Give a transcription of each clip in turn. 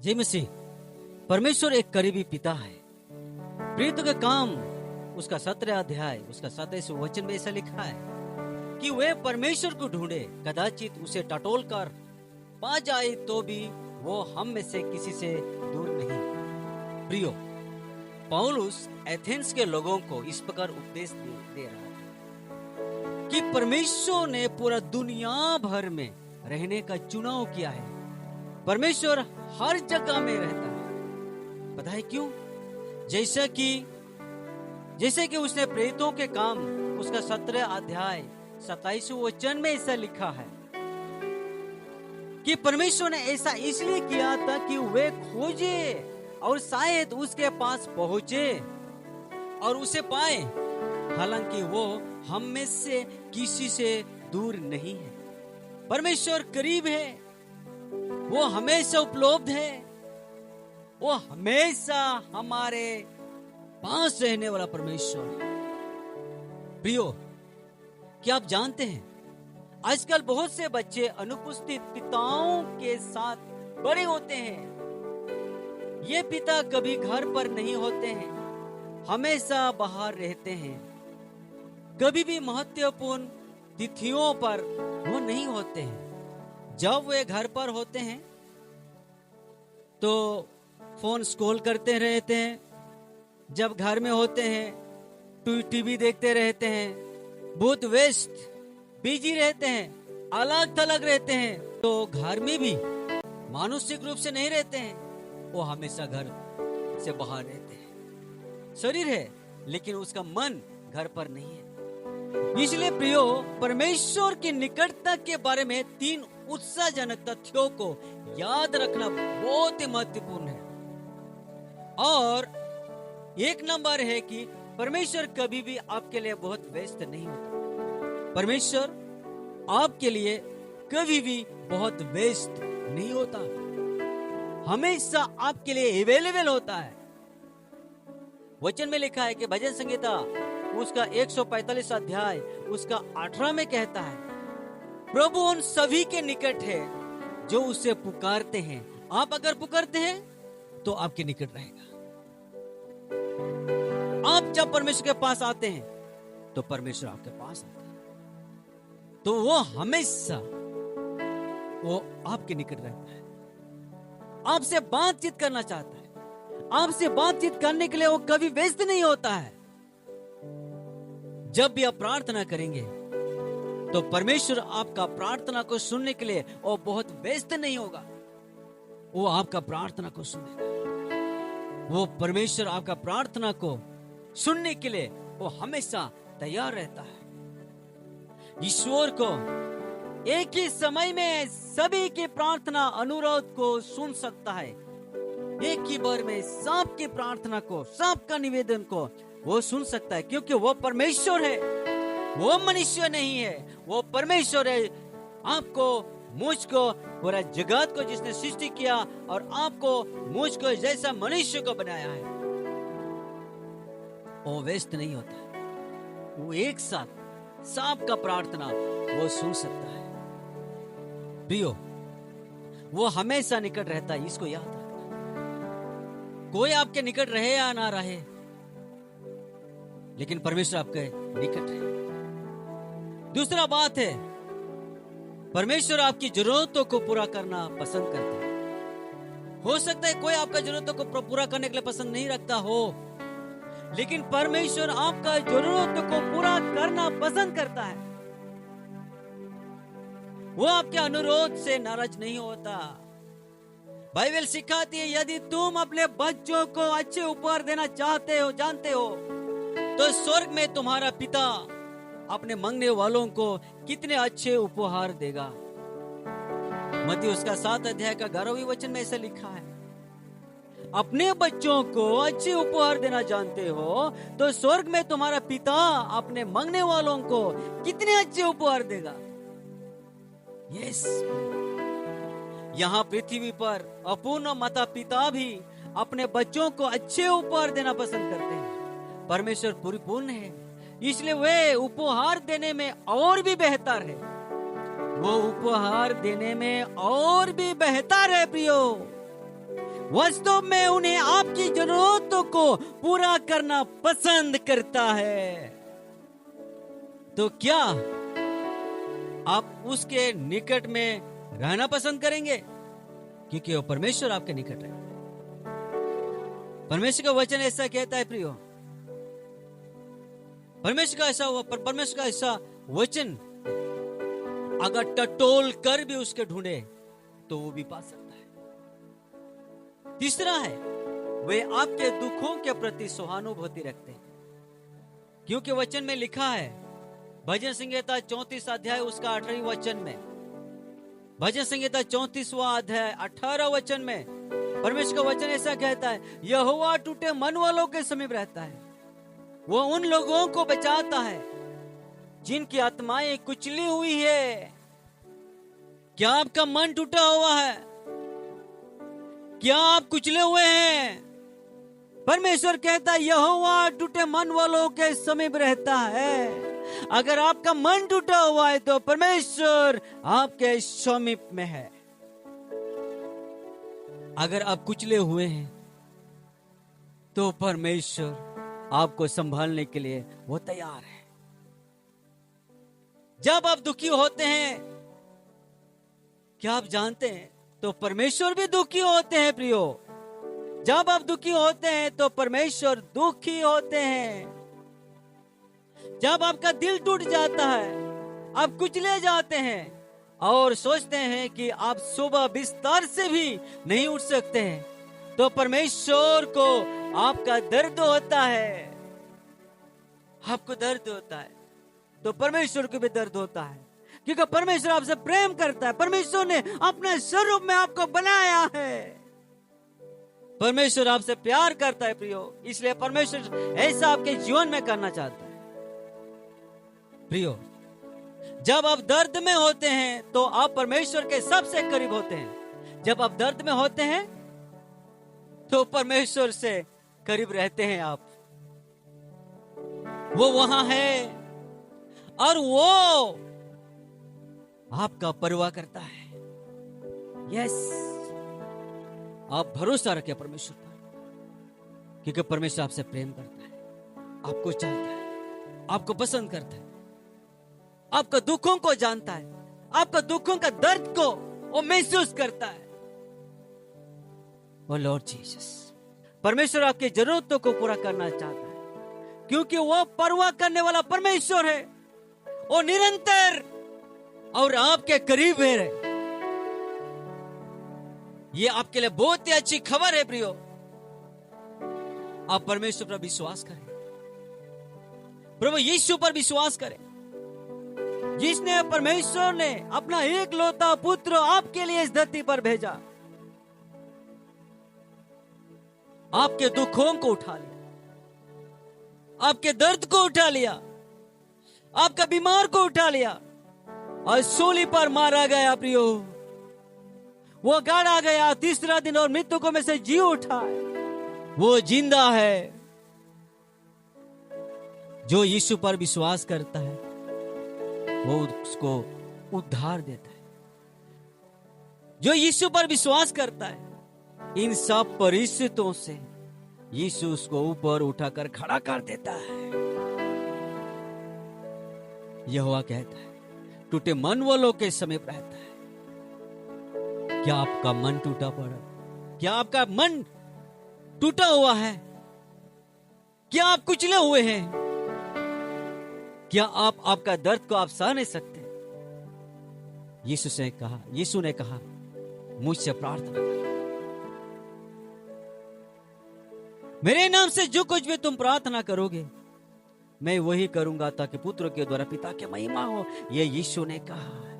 जय मसीह। परमेश्वर एक करीबी पिता है। प्रीत का काम उसका 17 अध्याय उसका 27 वचन में ऐसा लिखा है कि वे परमेश्वर को ढूंढे, कदाचित उसे टटोल कर पा जाए तो भी वो हम में से किसी से दूर नहीं। प्रियो, पौलुस एथेंस के लोगों को इस प्रकार उपदेश दे रहा है कि परमेश्वर ने पूरा दुनिया भर में रहने का चुनाव किया है। परमेश्वर हर जगह में रहता है। पता है क्यों? जैसे कि उसने प्रेरितों के काम उसका 17 अध्याय 27 वचन में ऐसा लिखा है कि परमेश्वर ने ऐसा इसलिए किया था कि वे खोजे और शायद उसके पास पहुंचे और उसे पाए, हालांकि वो हम में से किसी से दूर नहीं है। परमेश्वर करीब है, वो हमेशा उपलब्ध है, वो हमेशा हमारे पास रहने वाला परमेश्वर है। प्रियो, क्या आप जानते हैं आजकल बहुत से बच्चे अनुपस्थित पिताओं के साथ बड़े होते हैं। ये पिता कभी घर पर नहीं होते हैं, हमेशा बाहर रहते हैं। कभी भी महत्वपूर्ण तिथियों पर वो नहीं होते हैं। जब वे घर पर होते हैं तो फोन स्क्रॉल करते रहते हैं, जब घर में होते हैं टीवी देखते रहते हैं, बहुत व्यस्त बिजी रहते हैं, अलग थलग रहते हैं। तो घर में भी मानसिक रूप से नहीं रहते हैं, वो हमेशा घर से बाहर रहते हैं। शरीर है लेकिन उसका मन घर पर नहीं है। इसलिए प्रियो, परमेश्वर की निकटता के बारे में 3 उत्साहजनक तथ्यों को याद रखना बहुत ही महत्वपूर्ण है। और 1 नंबर है कि परमेश्वर कभी भी आपके लिए बहुत व्यस्त नहीं होता। परमेश्वर आपके लिए कभी भी बहुत व्यस्त नहीं होता, हमेशा आपके लिए अवेलेबल होता है। वचन में लिखा है कि भजन संहिता उसका 145 अध्याय उसका 18 में कहता है, प्रभु उन सभी के निकट है जो उसे पुकारते हैं। आप अगर पुकारते हैं तो आपके निकट रहेगा। आप जब परमेश्वर के पास आते हैं तो परमेश्वर आपके पास आता है। तो वो हमेशा वो आपके निकट रहता है, आपसे बातचीत करना चाहता है। आपसे बातचीत करने के लिए वो कभी व्यस्त नहीं होता है। जब भी आप प्रार्थना करेंगे तो परमेश्वर आपका प्रार्थना को सुनने के लिए वो बहुत व्यस्त नहीं होगा, वो आपका प्रार्थना को सुनेगा। वो परमेश्वर आपका प्रार्थना को सुनने के लिए वो हमेशा तैयार रहता है। ईश्वर को एक ही समय में सभी की प्रार्थना अनुरोध को सुन सकता है। एक ही बार में सबकी प्रार्थना को, सबका निवेदन को वो सुन सकता है, क्योंकि वो परमेश्वर है, वो मनुष्य नहीं है। वो परमेश्वर है। आपको, मुझको, पूरा जगत को जिसने सृष्टि किया और आपको, मुझको जैसा मनुष्य को बनाया है, वो व्यस्त नहीं होता। वो एक साथ सबका प्रार्थना वो सुन सकता है। प्रियो, वो हमेशा निकट रहता है, इसको याद रखना। कोई आपके निकट रहे या ना रहे, लेकिन परमेश्वर आपके निकट है। दूसरा बात है, परमेश्वर आपकी जरूरतों को पूरा करना पसंद करता है। हो सकता है कोई आपका जरूरतों को पूरा करने के लिए पसंद नहीं रखता हो, लेकिन परमेश्वर आपका जरूरतों को पूरा करना पसंद करता है। वो आपके अनुरोध से नाराज नहीं होता। बाइबल सिखाती है, यदि तुम अपने बच्चों को अच्छे उपहार देना चाहते हो, जानते हो, तो स्वर्ग में तुम्हारा पिता अपने मांगने वालों को कितने अच्छे उपहार देगा। मत्ती उसका 7 अध्याय का 11वें वचन में ऐसा लिखा है, अपने बच्चों को अच्छे उपहार देना जानते हो तो स्वर्ग में तुम्हारा पिता अपने मांगने वालों को कितने अच्छे उपहार देगा। यस, यहाँ पृथ्वी पर अपूर्ण माता पिता भी अपने बच्चों को अच्छे उपहार देना पसंद करते हैं। परमेश्वर परिपूर्ण है, इसलिए वे उपहार देने में और भी बेहतर है। वो उपहार देने में और भी बेहतर है। प्रियो, वास्तव में उन्हें आपकी जरूरतों को पूरा करना पसंद करता है। तो क्या आप उसके निकट में रहना पसंद करेंगे? क्योंकि वो परमेश्वर आपके निकट है। परमेश्वर का वचन ऐसा कहता है प्रियो, परमेश्वर का ऐसा वचन अगर टटोल कर भी उसके ढूंढे तो वो भी पा सकता है। तीसरा है, वे आपके दुखों के प्रति सहानुभूति रखते हैं, क्योंकि वचन में लिखा है, भजन संहिता 34 अध्याय उसका 18 वचन में, भजन संहिता 34वां अध्याय 18 वचन में परमेश्वर का वचन ऐसा कहता है, यहोवा टूटे मन वालों के समीप रहता है, वो उन लोगों को बचाता है जिनकी आत्माएं कुचली हुई है। क्या आपका मन टूटा हुआ है? क्या आप कुचले हुए हैं? परमेश्वर कहता है, यहोवा टूटे मन वालों के समीप रहता है। अगर आपका मन टूटा हुआ है तो परमेश्वर आपके समीप में है। अगर आप कुचले हुए हैं तो परमेश्वर आपको संभालने के लिए वो तैयार है। जब आप दुखी होते हैं, क्या आप जानते हैं, तो परमेश्वर भी दुखी होते हैं प्रियो। जब आप दुखी होते हैं तो परमेश्वर दुखी होते हैं। जब आपका दिल टूट जाता है, आप कुचले जाते हैं और सोचते हैं कि आप सुबह बिस्तर से भी नहीं उठ सकते हैं, तो परमेश्वर को आपका दर्द होता है। आपको दर्द होता है तो परमेश्वर को भी दर्द होता है, क्योंकि परमेश्वर आपसे प्रेम करता है। परमेश्वर ने अपने स्वरूप में आपको बनाया है। परमेश्वर आपसे प्यार करता है प्रियो, इसलिए परमेश्वर ऐसा आपके जीवन में करना चाहता है। प्रियो, जब आप दर्द में होते हैं तो आप परमेश्वर के सबसे करीब होते हैं। जब आप दर्द में होते हैं तो परमेश्वर से करीब रहते हैं आप। वो वहां है और वो आपका परवाह करता है। यस, आप भरोसा रखें परमेश्वर पर, क्योंकि परमेश्वर आपसे प्रेम करता है, आपको चाहता है, आपको पसंद करता है, आपका दुखों को जानता है, आपका दुखों का दर्द को वो महसूस करता है। ओ लॉर्ड जीसस, परमेश्वर आपकी जरूरतों को पूरा करना चाहता है, क्योंकि वो परवाह करने वाला परमेश्वर है। वो निरंतर और आपके करीब है। ये आपके लिए बहुत ही अच्छी खबर है प्रियो। आप परमेश्वर पर विश्वास करें, प्रभु यीशु पर विश्वास करें, जिसने परमेश्वर ने अपना एकलौता पुत्र आपके लिए इस धरती पर भेजा। आपके दुखों को उठा लिया, आपके दर्द को उठा लिया, आपका बीमार को उठा लिया और सूली पर मारा गया प्रियो। वो गाड़ा गया, तीसरा दिन और मृतकों में से जी उठा। वो जिंदा है। जो यीशु पर विश्वास करता है वो उसको उद्धार देता है। जो यीशु पर विश्वास करता है, इन सब परिस्थितियों से यीशु उसको ऊपर उठाकर खड़ा कर देता है। यहोवा कहता है, टूटे मन वालों के समीप रहता है। क्या आपका मन टूटा पड़ा? क्या आपका मन टूटा हुआ है? क्या आप कुचले हुए हैं? क्या आप आपका दर्द को आप सह नहीं सकते? यीशु ने कहा मुझसे प्रार्थना करो, मेरे नाम से जो कुछ भी तुम प्रार्थना करोगे मैं वही करूंगा, ताकि पुत्र के द्वारा पिता की महिमा हो। ये यीशु ने कहा है।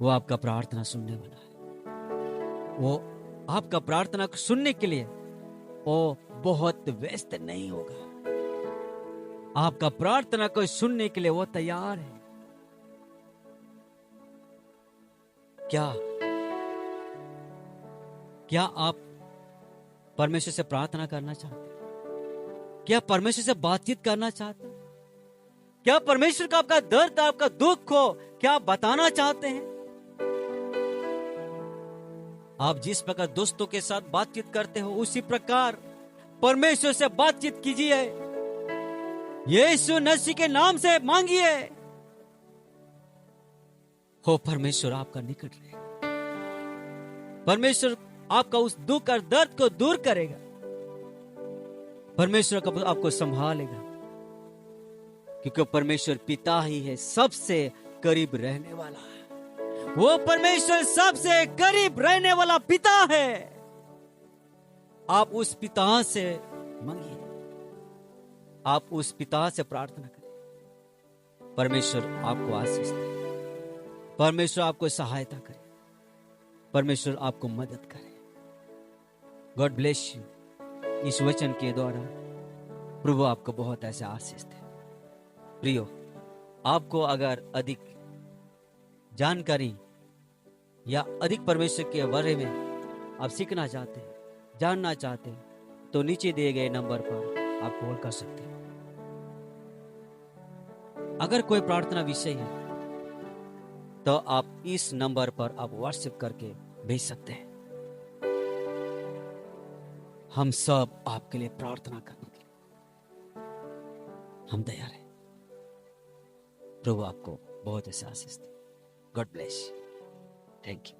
वो आपका प्रार्थना सुनने वाला है। वो आपका प्रार्थना को सुनने के लिए वो बहुत व्यस्त नहीं होगा। आपका प्रार्थना को सुनने के लिए वो तैयार है। क्या आप परमेश्वर से प्रार्थना करना चाहते हैं? क्या परमेश्वर से बातचीत करना चाहते हैं? क्या परमेश्वर का आपका दर्द, आपका दुख को क्या आप बताना चाहते हैं? आप जिस प्रकार दोस्तों के साथ बातचीत करते हो उसी प्रकार परमेश्वर से बातचीत कीजिए। यीशु मसीह के नाम से मांगिए, हो परमेश्वर आपका निकट रहेगा। परमेश्वर आपका उस दुख और दर्द को दूर करेगा। परमेश्वर आपको संभालेगा, क्योंकि परमेश्वर पिता ही है, सबसे करीब रहने वाला है। वो परमेश्वर सबसे करीब रहने वाला पिता है। आप उस पिता से मांगिए, आप उस पिता से प्रार्थना करें। परमेश्वर आपको आशीष दे, परमेश्वर आपको सहायता करे, परमेश्वर आपको मदद करे। God bless you. इस वचन के द्वारा प्रभु आपको बहुत ऐसे आशीष दे। प्रियो, आपको अगर अधिक जानकारी या अधिक परमेश्वर के बारे में आप सीखना चाहते हैं, जानना चाहते हैं, तो नीचे दिए गए नंबर पर आप कॉल कर सकते हैं। अगर कोई प्रार्थना विषय है तो आप इस नंबर पर आप व्हाट्सएप करके भेज सकते हैं। हम सब आपके लिए प्रार्थना करने के लिए हम तैयार हैं। प्रभु आपको बहुत ऐसे आशीष दे। God bless you. Thank you.